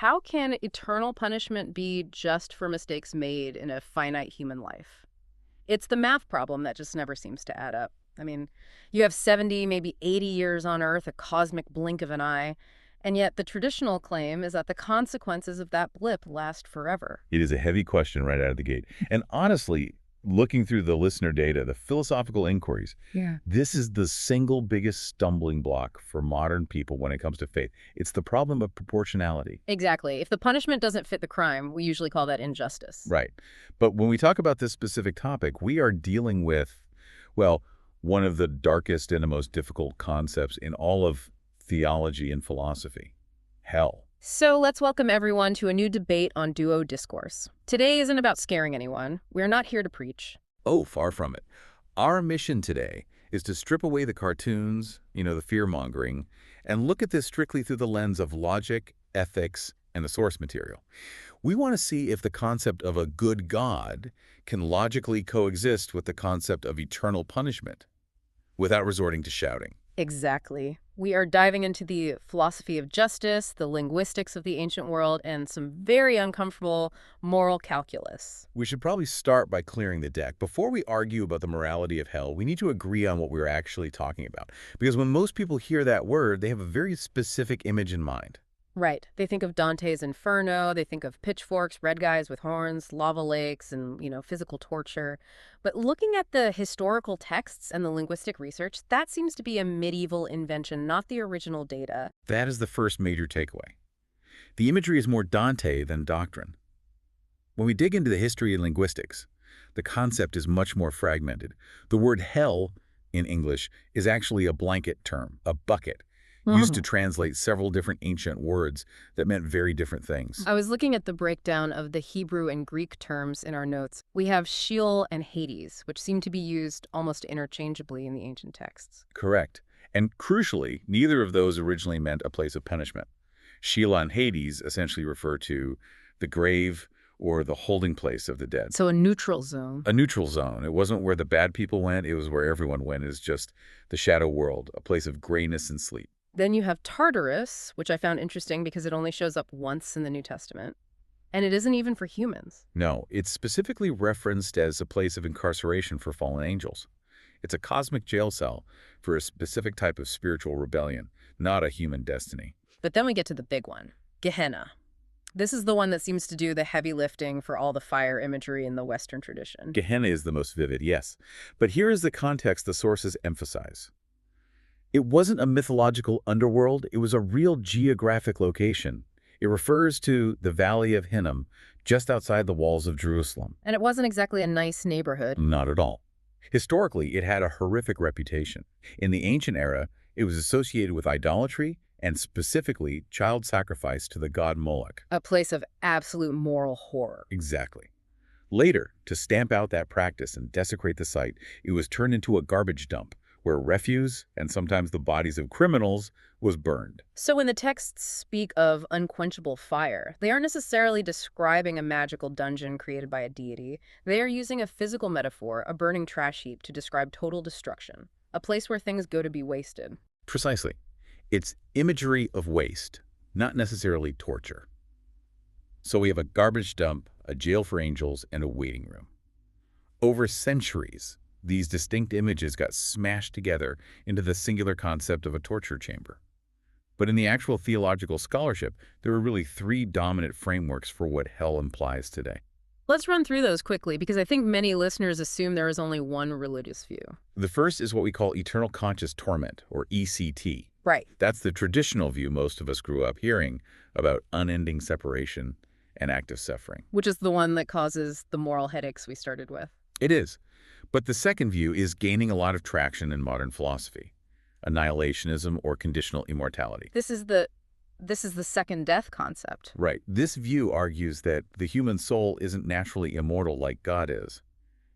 how can eternal punishment be just for mistakes made in a finite human life? It's the math problem that just never seems to add up. I mean, you have 70, maybe 80 years on Earth, a cosmic blink of an eye, and yet the traditional claim is that the consequences of that blip last forever. It is a heavy question right out of the gate. And honestly, looking through the listener data, the philosophical inquiries, Yeah. this is the single biggest stumbling block for modern people when it comes to faith. It's the problem of proportionality. Exactly. If the punishment doesn't fit the crime, we usually call that injustice. Right. But when we talk about this specific topic, we are dealing with, well, one of the darkest and the most difficult concepts in all of theology and philosophy, hell. So let's welcome everyone to a new debate on Duo Discourse. Today isn't about scaring anyone. We're not here to preach. Oh, far from it. Our mission today is to strip away the cartoons, the fear-mongering, and look at this strictly through the lens of logic, ethics, and the source material. We want to see if the concept of a good God can logically coexist with the concept of eternal punishment without resorting to shouting. Exactly. We are diving into the philosophy of justice, the linguistics of the ancient world, and some very uncomfortable moral calculus. We should probably start by clearing the deck. Before we argue about the morality of hell, we need to agree on what we're actually talking about. Because when most people hear that word, they have a very specific image in mind. Right. They think of Dante's Inferno, they think of pitchforks, red guys with horns, lava lakes, and, physical torture. But looking at the historical texts and the linguistic research, that seems to be a medieval invention, not the original data. That is the first major takeaway. The imagery is more Dante than doctrine. When we dig into the history and linguistics, the concept is much more fragmented. The word hell in English is actually a blanket term, a bucket, used to translate several different ancient words that meant very different things. I was looking at the breakdown of the Hebrew and Greek terms in our notes. We have Sheol and Hades, which seem to be used almost interchangeably in the ancient texts. Correct. And crucially, neither of those originally meant a place of punishment. Sheol and Hades essentially refer to the grave or the holding place of the dead. So a neutral zone. A neutral zone. It wasn't where the bad people went, it was where everyone went. It's just the shadow world, a place of grayness and sleep. Then you have Tartarus, which I found interesting because it only shows up once in the New Testament. And it isn't even for humans. No, it's specifically referenced as a place of incarceration for fallen angels. It's a cosmic jail cell for a specific type of spiritual rebellion, not a human destiny. But then we get to the big one, Gehenna. This is the one that seems to do the heavy lifting for all the fire imagery in the Western tradition. Gehenna is the most vivid, yes. But here is the context the sources emphasize. It wasn't a mythological underworld, it was a real geographic location. It refers to the Valley of Hinnom, just outside the walls of Jerusalem. And it wasn't exactly a nice neighborhood. Not at all. Historically, it had a horrific reputation. In the ancient era, it was associated with idolatry and specifically child sacrifice to the god Moloch. A place of absolute moral horror. Exactly. Later, to stamp out that practice and desecrate the site, it was turned into a garbage dump, where refuse, and sometimes the bodies of criminals, was burned. So when the texts speak of unquenchable fire, they aren't necessarily describing a magical dungeon created by a deity. They are using a physical metaphor, a burning trash heap, to describe total destruction, a place where things go to be wasted. Precisely. It's imagery of waste, not necessarily torture. So we have a garbage dump, a jail for angels, and a waiting room. Over centuries, these distinct images got smashed together into the singular concept of a torture chamber. But in the actual theological scholarship, there are really three dominant frameworks for what hell implies today. Let's run through those quickly, because I think many listeners assume there is only one religious view. The first is what we call eternal conscious torment, or ECT. Right. That's the traditional view most of us grew up hearing about unending separation and active suffering. Which is the one that causes the moral headaches we started with. It is. But the second view is gaining a lot of traction in modern philosophy, annihilationism or conditional immortality. This is the second death concept. Right. This view argues that the human soul isn't naturally immortal like God is.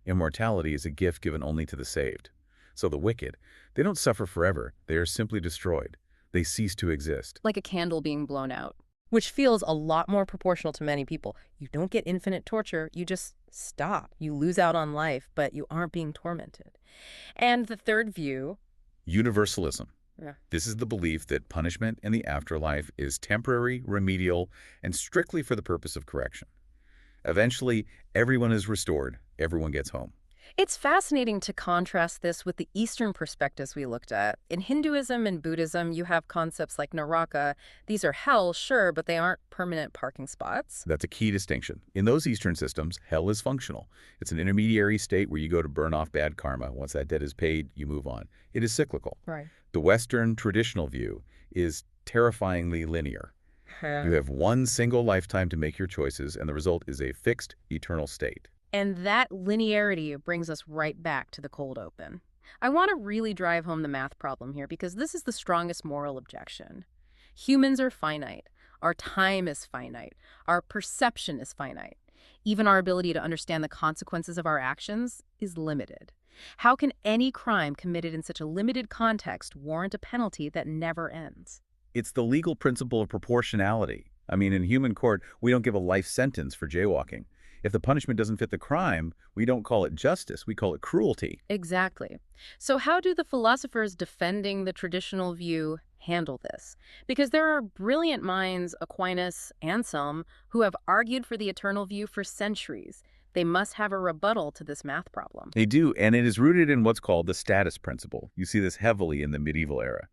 Immortality is a gift given only to the saved. So the wicked, they don't suffer forever. They are simply destroyed. They cease to exist. Like a candle being blown out. Which feels a lot more proportional to many people. You don't get infinite torture, you just stop. You lose out on life, but you aren't being tormented. And the third view, Universalism. Yeah. This is the belief that punishment in the afterlife is temporary, remedial, and strictly for the purpose of correction. Eventually, everyone is restored. Everyone gets home. It's fascinating to contrast this with the Eastern perspectives we looked at. In Hinduism and Buddhism, you have concepts like Naraka. These are hell, sure, but they aren't permanent parking spots. That's a key distinction. In those Eastern systems, hell is functional. It's an intermediary state where you go to burn off bad karma. Once that debt is paid, you move on. It is cyclical. Right. The Western traditional view is terrifyingly linear. You have one single lifetime to make your choices, and the result is a fixed, eternal state. And that linearity brings us right back to the cold open. I want to really drive home the math problem here because this is the strongest moral objection. Humans are finite. Our time is finite. Our perception is finite. Even our ability to understand the consequences of our actions is limited. How can any crime committed in such a limited context warrant a penalty that never ends? It's the legal principle of proportionality. I mean, in human court, we don't give a life sentence for jaywalking. If the punishment doesn't fit the crime, we don't call it justice, we call it cruelty. Exactly. So how do the philosophers defending the traditional view handle this? Because there are brilliant minds, Aquinas, Anselm, who have argued for the eternal view for centuries. They must have a rebuttal to this math problem. They do, and it is rooted in what's called the status principle. You see this heavily in the medieval era.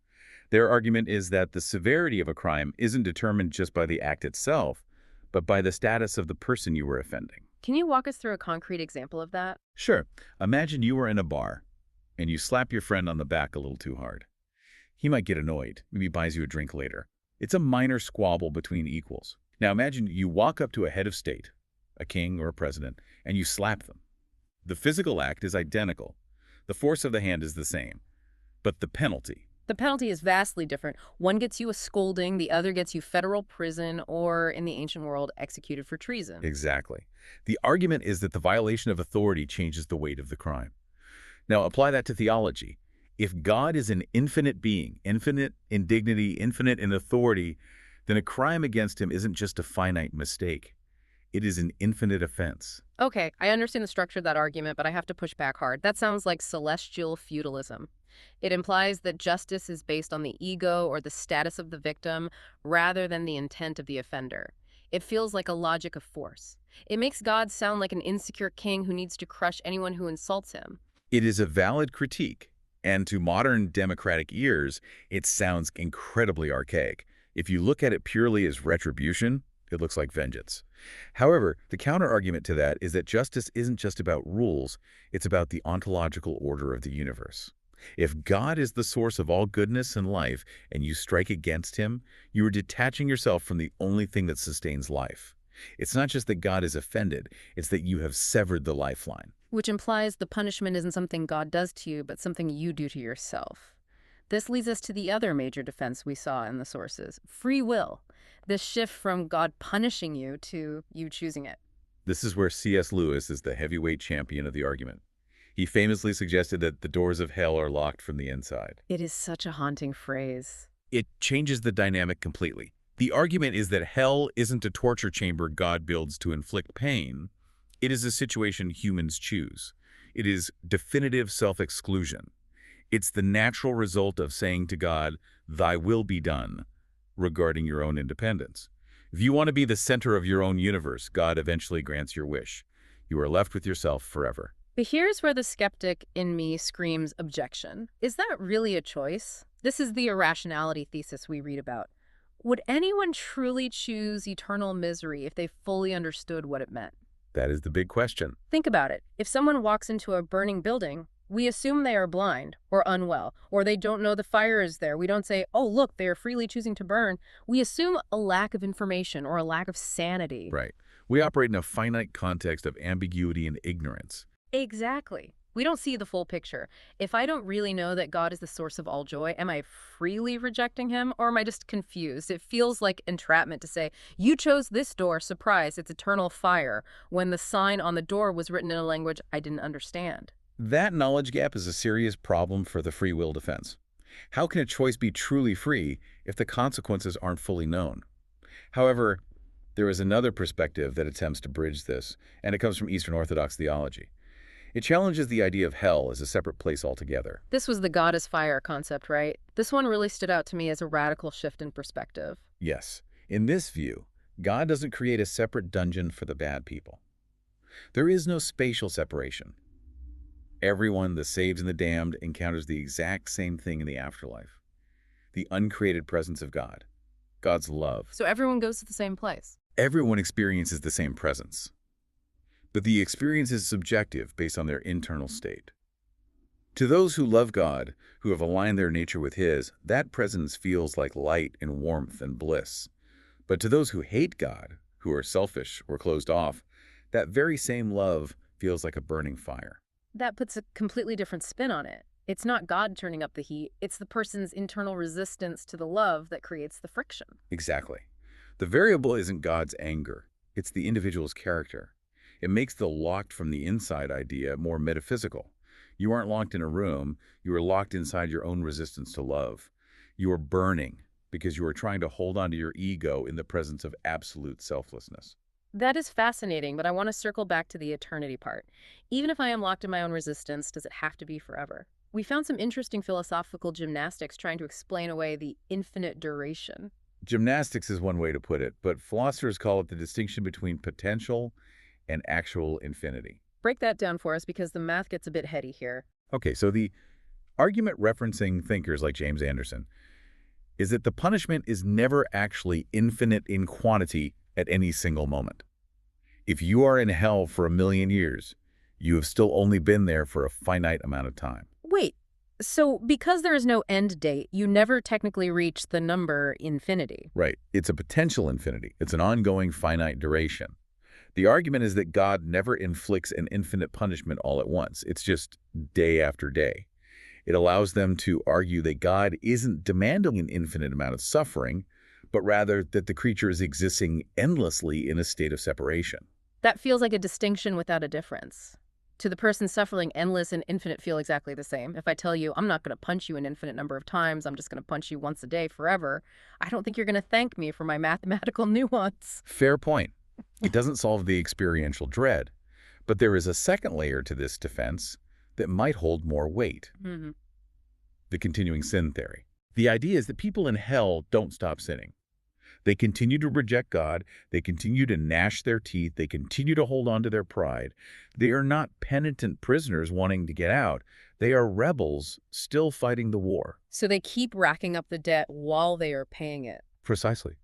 Their argument is that the severity of a crime isn't determined just by the act itself, but by the status of the person you were offending. Can you walk us through a concrete example of that? Sure. Imagine you were in a bar, and you slap your friend on the back a little too hard. He might get annoyed, maybe buys you a drink later. It's a minor squabble between equals. Now imagine you walk up to a head of state, a king or a president, and you slap them. The physical act is identical. The force of the hand is the same. But the penalty, The penalty is vastly different. One gets you a scolding, the other gets you federal prison, or, in the ancient world, executed for treason. exactly. The argument is that the violation of authority changes the weight of the crime. Now apply that to theology. If God is an infinite being, infinite in dignity, infinite in authority, then a crime against him isn't just a finite mistake. It is an infinite offense. Okay, I understand the structure of that argument, but I have to push back hard. That sounds like celestial feudalism. It implies that justice is based on the ego or the status of the victim rather than the intent of the offender. It feels like a logic of force. It makes God sound like an insecure king who needs to crush anyone who insults him. It is a valid critique, and to modern democratic ears, it sounds incredibly archaic. If you look at it purely as retribution, it looks like vengeance. However, the counterargument to that is that justice isn't just about rules, it's about the ontological order of the universe. If God is the source of all goodness and life, and you strike against him, you are detaching yourself from the only thing that sustains life. It's not just that God is offended, it's that you have severed the lifeline. Which implies the punishment isn't something God does to you, but something you do to yourself. This leads us to the other major defense we saw in the sources, free will. This shift from God punishing you to you choosing it. This is where C.S. Lewis is the heavyweight champion of the argument. He famously suggested that the doors of hell are locked from the inside. It is such a haunting phrase. It changes the dynamic completely. The argument is that hell isn't a torture chamber God builds to inflict pain. It is a situation humans choose. It is definitive self-exclusion. It's the natural result of saying to God, "Thy will be done," regarding your own independence. If you want to be the center of your own universe, God eventually grants your wish. You are left with yourself forever. But here's where the skeptic in me screams objection. Is that really a choice? This is the irrationality thesis we read about. Would anyone truly choose eternal misery if they fully understood what it meant? That is the big question. Think about it. If someone walks into a burning building, we assume they are blind or unwell, or they don't know the fire is there. We don't say, oh, look, they are freely choosing to burn. We assume a lack of information or a lack of sanity. Right. We operate in a finite context of ambiguity and ignorance. Exactly. We don't see the full picture. If I don't really know that God is the source of all joy, am I freely rejecting him, or am I just confused? It feels like entrapment to say, you chose this door, surprise, it's eternal fire, when the sign on the door was written in a language I didn't understand. That knowledge gap is a serious problem for the free will defense. How can a choice be truly free if the consequences aren't fully known? However, there is another perspective that attempts to bridge this, and it comes from Eastern Orthodox theology. It challenges the idea of hell as a separate place altogether. This was the God is fire concept, right? This one really stood out to me as a radical shift in perspective. Yes, in this view, God doesn't create a separate dungeon for the bad people. There is no spatial separation. Everyone, the saved and the damned, encounters the exact same thing in the afterlife. The uncreated presence of God, God's love. So everyone goes to the same place. Everyone experiences the same presence. But the experience is subjective based on their internal state. To those who love God, who have aligned their nature with His, that presence feels like light and warmth and bliss. But to those who hate God, who are selfish or closed off, that very same love feels like a burning fire. That puts a completely different spin on it. It's not God turning up the heat, it's the person's internal resistance to the love that creates the friction. Exactly. The variable isn't God's anger, it's the individual's character. It makes the locked from the inside idea more metaphysical. You aren't locked in a room, you are locked inside your own resistance to love. You are burning because you are trying to hold on to your ego in the presence of absolute selflessness. That is fascinating, but I want to circle back to the eternity part. Even if I am locked in my own resistance, does it have to be forever? We found some interesting philosophical gymnastics trying to explain away the infinite duration. Gymnastics is one way to put it, but philosophers call it the distinction between potential and actual infinity. Break that down for us because the math gets a bit heady here. Okay, so the argument referencing thinkers like James Anderson is that the punishment is never actually infinite in quantity at any single moment. If you are in hell for 1,000,000 years, you have still only been there for a finite amount of time. Wait, so because there is no end date, you never technically reach the number infinity. Right. It's a potential infinity. It's an ongoing finite duration. The argument is that God never inflicts an infinite punishment all at once. It's just day after day. It allows them to argue that God isn't demanding an infinite amount of suffering, but rather that the creature is existing endlessly in a state of separation. That feels like a distinction without a difference. To the person suffering, endless and infinite feel exactly the same. If I tell you, I'm not going to punch you an infinite number of times, I'm just going to punch you once a day forever, I don't think you're going to thank me for my mathematical nuance. Fair point. It doesn't solve the experiential dread, but there is a second layer to this defense that might hold more weight. The continuing sin theory. The idea is that people in hell don't stop sinning. They continue to reject God, they continue to gnash their teeth, they continue to hold on to their pride. They are not penitent prisoners wanting to get out. They are rebels still fighting the war. So they keep racking up the debt while they are paying it. Precisely.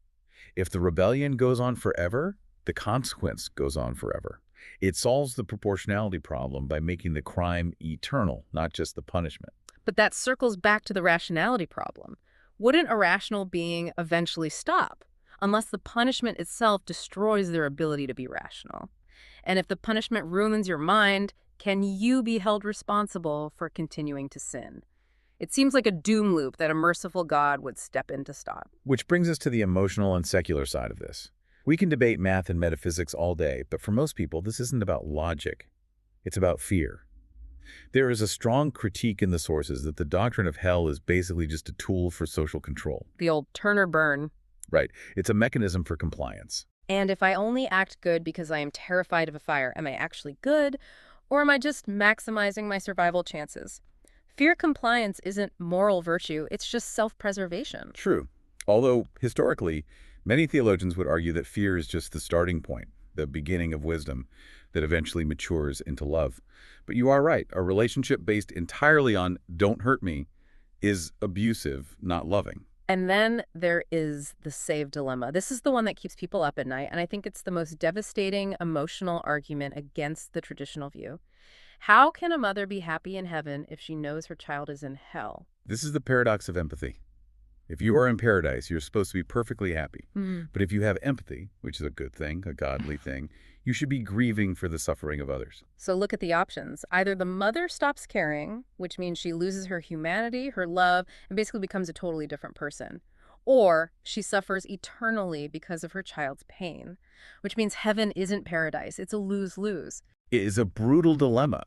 If the rebellion goes on forever, the consequence goes on forever. It solves the proportionality problem by making the crime eternal, not just the punishment. But that circles back to the rationality problem. Wouldn't a rational being eventually stop, unless the punishment itself destroys their ability to be rational? And if the punishment ruins your mind, can you be held responsible for continuing to sin? It seems like a doom loop that a merciful God would step in to stop. Which brings us to the emotional and secular side of this. We can debate math and metaphysics all day, but for most people, this isn't about logic. It's about fear. There is a strong critique in the sources that the doctrine of hell is basically just a tool for social control. The old turn or burn. Right. It's a mechanism for compliance. And if I only act good because I am terrified of a fire, am I actually good? Or am I just maximizing my survival chances? Fear compliance isn't moral virtue, it's just self-preservation. True. Although, historically, many theologians would argue that fear is just the starting point, the beginning of wisdom that eventually matures into love. But you are right. A relationship based entirely on "don't hurt me" is abusive, not loving. And then there is the save dilemma. This is the one that keeps people up at night, and I think it's the most devastating emotional argument against the traditional view. How can a mother be happy in heaven if she knows her child is in hell? This is the paradox of empathy. If you are in paradise, you're supposed to be perfectly happy. But if you have empathy, which is a good thing, a godly thing, you should be grieving for the suffering of others. So look at the options. Either the mother stops caring, which means she loses her humanity, her love, and basically becomes a totally different person. Or she suffers eternally because of her child's pain, which means heaven isn't paradise. It's a lose-lose. It is a brutal dilemma.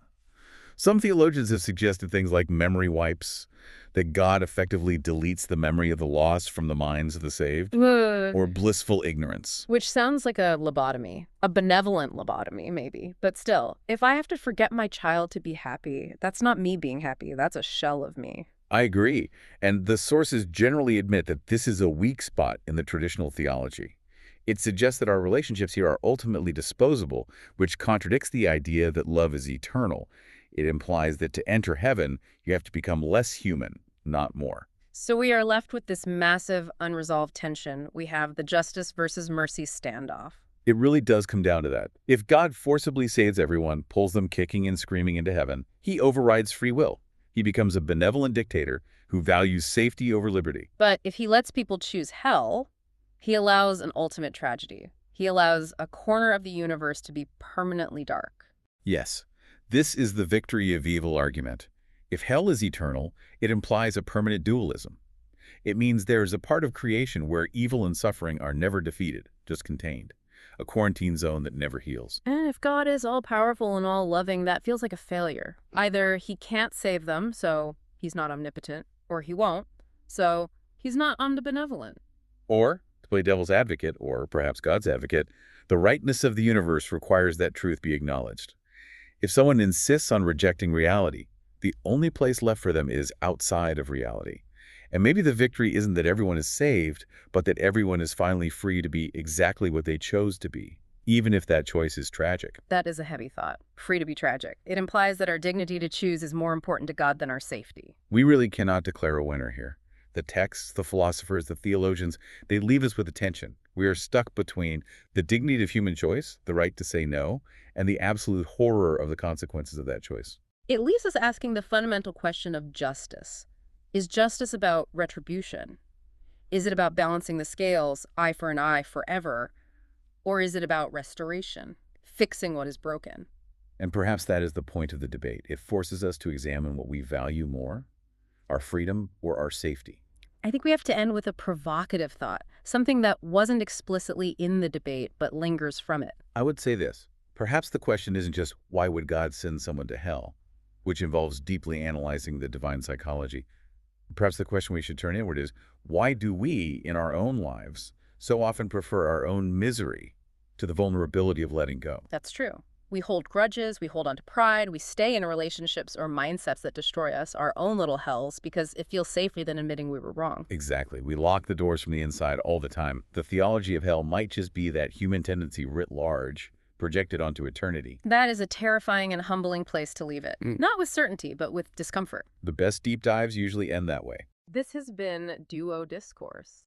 Some theologians have suggested things like memory wipes, that God effectively deletes the memory of the lost from the minds of the saved, Ugh. or blissful ignorance. Which sounds like a lobotomy, a benevolent lobotomy, maybe. But still, if I have to forget my child to be happy, that's not me being happy. That's a shell of me. I agree, and the sources generally admit that this is a weak spot in the traditional theology. It suggests that our relationships here are ultimately disposable, which contradicts the idea that love is eternal. It implies that to enter heaven, you have to become less human, not more. So we are left with this massive unresolved tension. We have the justice versus mercy standoff. It really does come down to that. If God forcibly saves everyone, pulls them kicking and screaming into heaven, he overrides free will. He becomes a benevolent dictator who values safety over liberty. But if he lets people choose hell, he allows an ultimate tragedy. He allows a corner of the universe to be permanently dark. Yes, this is the victory of evil argument. If hell is eternal, it implies a permanent dualism. It means there is a part of creation where evil and suffering are never defeated, just contained. A quarantine zone that never heals. And if God is all-powerful and all-loving, that feels like a failure. Either he can't save them, so he's not omnipotent, or he won't, so he's not omnibenevolent. Or, to play devil's advocate, or perhaps God's advocate, the rightness of the universe requires that truth be acknowledged. If someone insists on rejecting reality, the only place left for them is outside of reality. And maybe the victory isn't that everyone is saved, but that everyone is finally free to be exactly what they chose to be, even if that choice is tragic. That is a heavy thought. Free to be tragic. It implies that our dignity to choose is more important to God than our safety. We really cannot declare a winner here. The texts, the philosophers, the theologians, they leave us with a tension. We are stuck between the dignity of human choice, the right to say no, and the absolute horror of the consequences of that choice. It leaves us asking the fundamental question of justice. Is justice about retribution? Is it about balancing the scales, eye for an eye, forever? Or is it about restoration, fixing what is broken? And perhaps that is the point of the debate. It forces us to examine what we value more, our freedom or our safety. I think we have to end with a provocative thought, something that wasn't explicitly in the debate but lingers from it. I would say this. Perhaps the question isn't just why would God send someone to hell, which involves deeply analyzing the divine psychology. Perhaps the question we should turn inward is, why do we, in our own lives, so often prefer our own misery to the vulnerability of letting go? That's true. We hold grudges, we hold on to pride, we stay in relationships or mindsets that destroy us, our own little hells, because it feels safer than admitting we were wrong. Exactly. We lock the doors from the inside all the time. The theology of hell might just be that human tendency writ large, projected onto eternity. That is a terrifying and humbling place to leave it. Not with certainty, but with discomfort. The best deep dives usually end that way. This has been Duo Discourse.